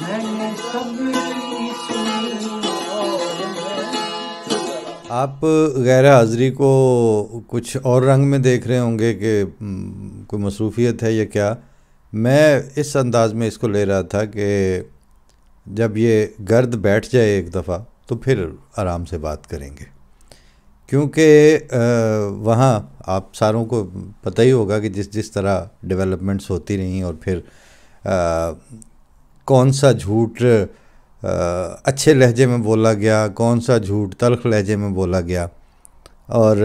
मैंने सबकी सुनी और आप गैर हाज़िरी को कुछ और रंग में देख रहे होंगे कि कोई मसरूफ़ियत है या क्या। मैं इस अंदाज में इसको ले रहा था कि जब ये गर्द बैठ जाए एक दफ़ा तो फिर आराम से बात करेंगे, क्योंकि वहाँ आप सारों को पता ही होगा कि जिस जिस तरह डेवलपमेंट्स होती रहीं और फिर कौन सा झूठ अच्छे लहजे में बोला गया, कौन सा झूठ तल्ख लहजे में बोला गया, और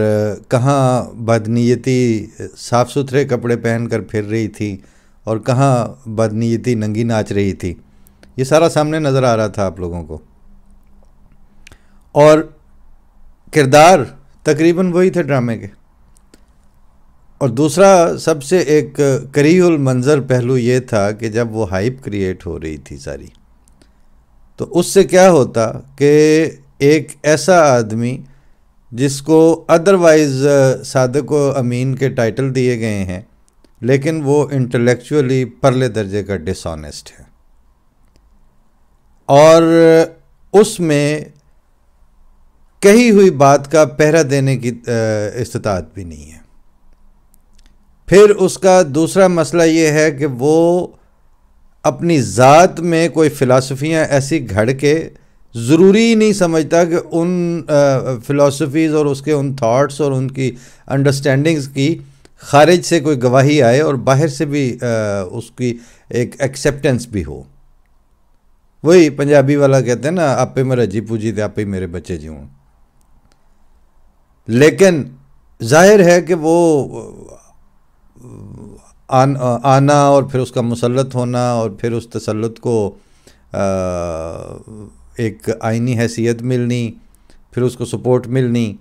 कहाँ बदनीयती साफ़ सुथरे कपड़े पहन कर फिर रही थी और कहाँ बदनीयती नंगी नाच रही थी। ये सारा सामने नज़र आ रहा था आप लोगों को, और किरदार तकरीबन वही थे ड्रामे के। और दूसरा सबसे एक करीहुल मंज़र पहलू ये था कि जब वो हाइप क्रिएट हो रही थी सारी, तो उससे क्या होता कि एक ऐसा आदमी जिसको अदरवाइज़ सादिक व अमीन के टाइटल दिए गए हैं, लेकिन वो इंटेलेक्चुअली परले दर्जे का डिसऑनेस्ट है और उसमें कही हुई बात का पहरा देने की इस्तिताअत भी नहीं है। फिर उसका दूसरा मसला ये है कि वो अपनी ज़ात में कोई फ़िलासफ़ियाँ ऐसी घड़ के ज़रूरी नहीं समझता कि उन फ़िलासफ़ीज़ और उसके उन थाट्स और उनकी अंडरस्टैंडिंग्स की ख़ारिज से कोई गवाही आए और बाहर से भी उसकी एक एक्सेप्टेंस भी हो। वही पंजाबी वाला कहते हैं ना, आपे मैं रजी पूजी थे आपे मेरे बच्चे जी हूँ। लेकिन जाहिर है कि वो आना और फिर उसका मुसल्लत होना और फिर उस तसल्लुत को एक आइनी हैसियत मिलनी, फिर उसको सपोर्ट मिलनी,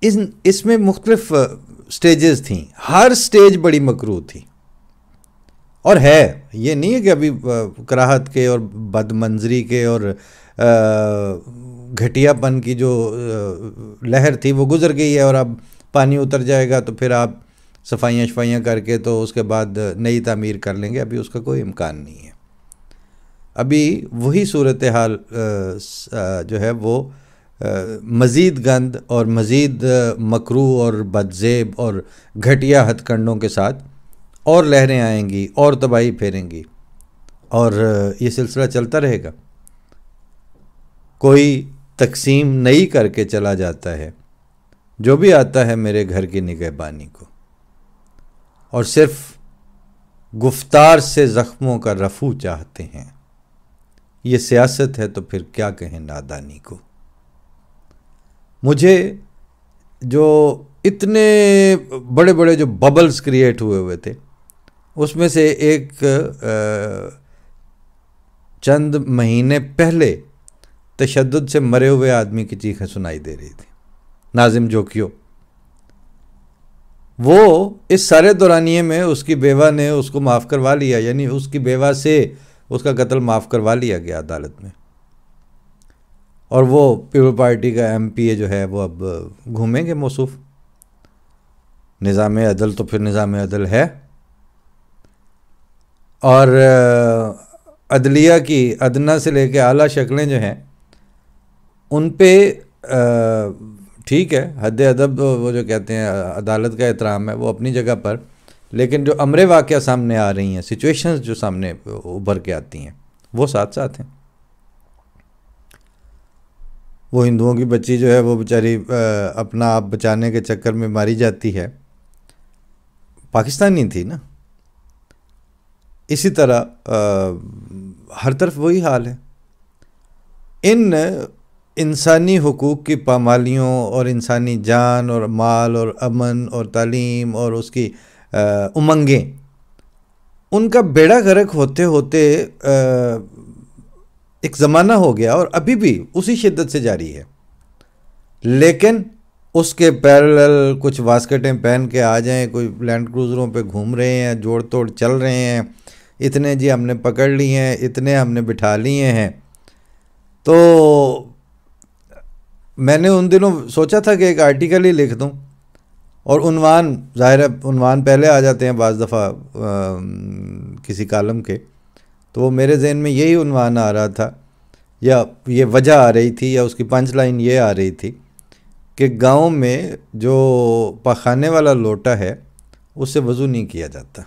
इसमें मुख्तलिफ स्टेजेस थी। हर स्टेज बड़ी मकरूह थी और है, ये नहीं है कि अभी कराहत के और बदमंजरी के और घटियापन की जो लहर थी वो गुज़र गई है और अब पानी उतर जाएगा तो फिर आप सफाइयाँ शफाइयाँ करके तो उसके बाद नई तामीर कर लेंगे। अभी उसका कोई इम्कान नहीं है। अभी वही सूरत हाल जो है वो मज़ीद गंद और मज़ीद मकरूह और बदज़ेब और घटिया हथकंडों के साथ और लहरें आएंगी और तबाही फेरेंगी और ये सिलसिला चलता रहेगा। कोई तकसीम नई करके चला जाता है, जो भी आता है मेरे घर की निगहबानी को, और सिर्फ गुफ्तार से ज़ख्मों का रफू चाहते हैं। ये सियासत है तो फिर क्या कहें नादानी को। मुझे जो इतने बड़े बड़े जो बबल्स क्रिएट हुए थे, उसमें से एक चंद महीने पहले तशद्दुद से मरे हुए आदमी की चीखें सुनाई दे रही थी, नाजिम जोकियो। वो इस सारे दौरानिए में उसकी बेवा ने उसको माफ़ करवा लिया, यानी उसकी बेवा से उसका कत्ल माफ़ करवा लिया गया अदालत में, और वो पीपल पार्टी का एमपीए जो है वो अब घूमेंगे मौसूफ। निज़ाम अदल तो फिर निज़ाम अदल है, और अदलिया की अदना से लेकर आला शक्लें जो हैं उन पे ठीक है, हद अदब वो जो कहते हैं अदालत का एहतराम है वो अपनी जगह पर, लेकिन जो अमरे वाक़या सामने आ रही हैं, सिचुएशंस जो सामने उभर के आती हैं, वो साथ साथ हैं। वो हिंदुओं की बच्ची जो है वो बेचारी अपना आप बचाने के चक्कर में मारी जाती है, पाकिस्तानी थी ना। इसी तरह हर तरफ वही हाल है। इन इंसानी हुकूक की पामालियों और इंसानी जान और माल और अमन और तालीम और उसकी उमंगें, उनका बेड़ा गर्क होते होते एक ज़माना हो गया और अभी भी उसी शिद्दत से जारी है। लेकिन उसके पैरेलल कुछ वास्कटें पहन के आ जाएं, कोई लैंड क्रूज़रों पे घूम रहे हैं, जोड़ तोड़ चल रहे हैं, इतने जी हमने पकड़ लिए हैं, इतने हमने बिठा लिए हैं। तो मैंने उन दिनों सोचा था कि एक आर्टिकल ही लिख दूं, और उन्वान, ज़ाहिर है उन्वान पहले आ जाते हैं बाज़ दफ़ा किसी कालम के, तो वो मेरे जहन में यही उन्वान आ रहा था, या ये वजह आ रही थी, या उसकी पंच लाइन ये आ रही थी कि गांव में जो पखाने वाला लोटा है उससे वज़ू नहीं किया जाता।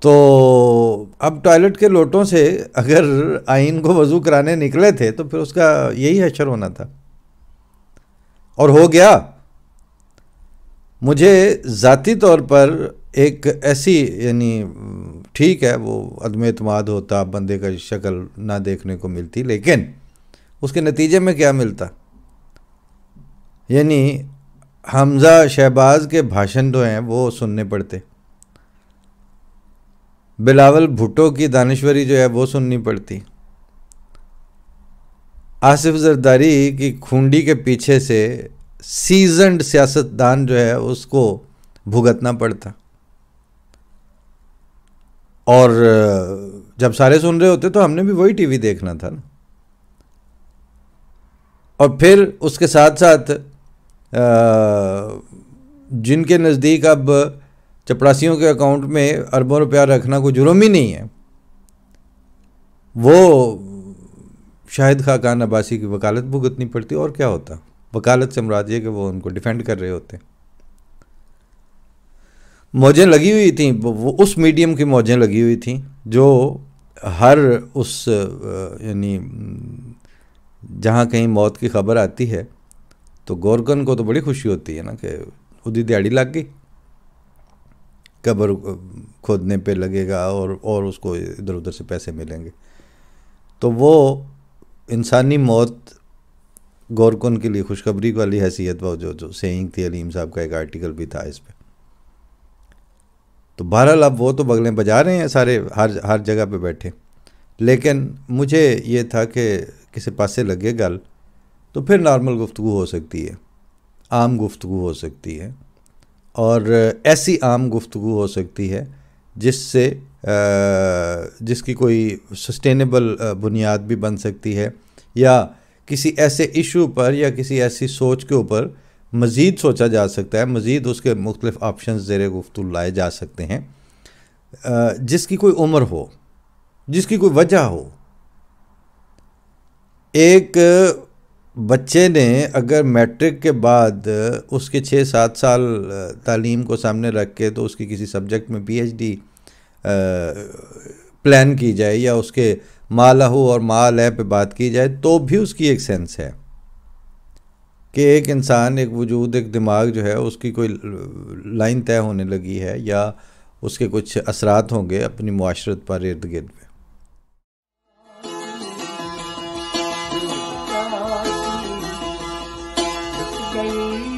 तो अब टॉयलेट के लोटों से अगर आइन को वज़ू कराने निकले थे तो फिर उसका यही हशर होना था, और हो गया। मुझे ज़ाती तौर पर एक ऐसी, यानी ठीक है वो अदम एतमाद होता, बंदे का शक्ल ना देखने को मिलती, लेकिन उसके नतीजे में क्या मिलता, यानी हमज़ा शहबाज के भाषण जो हैं वो सुनने पड़ते, बिलावल भुट्टो की दानिश्वरी जो है वो सुननी पड़ती, आसिफ जरदारी की खूंडी के पीछे से सीजन्ड सियासतदान जो है उसको भुगतना पड़ता। और जब सारे सुन रहे होते तो हमने भी वही टीवी देखना था ना। और फिर उसके साथ साथ जिनके नज़दीक अब चपरासियों के अकाउंट में अरबों रुपया रखना कोई जुर्म ही नहीं है, वो शाहिद खाकान अब्बासी की वकालत भुगतनी पड़ती। और क्या होता, वकालत से मुराद ये कि वो उनको डिफेंड कर रहे होते। मौजें लगी हुई थी, वो उस मीडियम की मौजें लगी हुई थी जो हर उस, यानी जहाँ कहीं मौत की खबर आती है तो गोरकन को तो बड़ी खुशी होती है ना कि उदी दिहाड़ी लग गई, कब्र खोदने पे लगेगा और उसको इधर उधर से पैसे मिलेंगे। तो वो इंसानी मौत गोरकन के लिए खुशखबरी वाली हैसियत, वो जो सेइंग थी, अलीम साहब का एक आर्टिकल भी था इस पे। तो बहरहाल अब वो तो बगलें बजा रहे हैं सारे, हर जगह पे बैठे, लेकिन मुझे ये था कि किसी पासे लगे गल तो फिर नॉर्मल गुफ्तगू हो सकती है, आम गुफ्तगू हो सकती है, और ऐसी आम गुफ्तगू हो सकती है जिससे जिसकी कोई सस्टेनेबल बुनियाद भी बन सकती है, या किसी ऐसे इशू पर या किसी ऐसी सोच के ऊपर मज़ीद सोचा जा सकता है, मज़ीद उसके मुख्तलिफ़ ऑप्शंस ज़ेरे गुफ्तगू लाए जा सकते हैं, जिसकी कोई उम्र हो, जिसकी कोई वजह हो। एक बच्चे ने अगर मैट्रिक के बाद उसके 6-7 साल तालीम को सामने रख के तो उसकी किसी सब्जेक्ट में PhD प्लान की जाए, या उसके मालहू और माल है पे बात की जाए, तो भी उसकी एक सेंस है कि एक इंसान, एक वजूद, एक दिमाग जो है उसकी कोई लाइन तय होने लगी है, या उसके कुछ असरात होंगे अपनी मुआशरत पर, इर्द गिर्द में। गई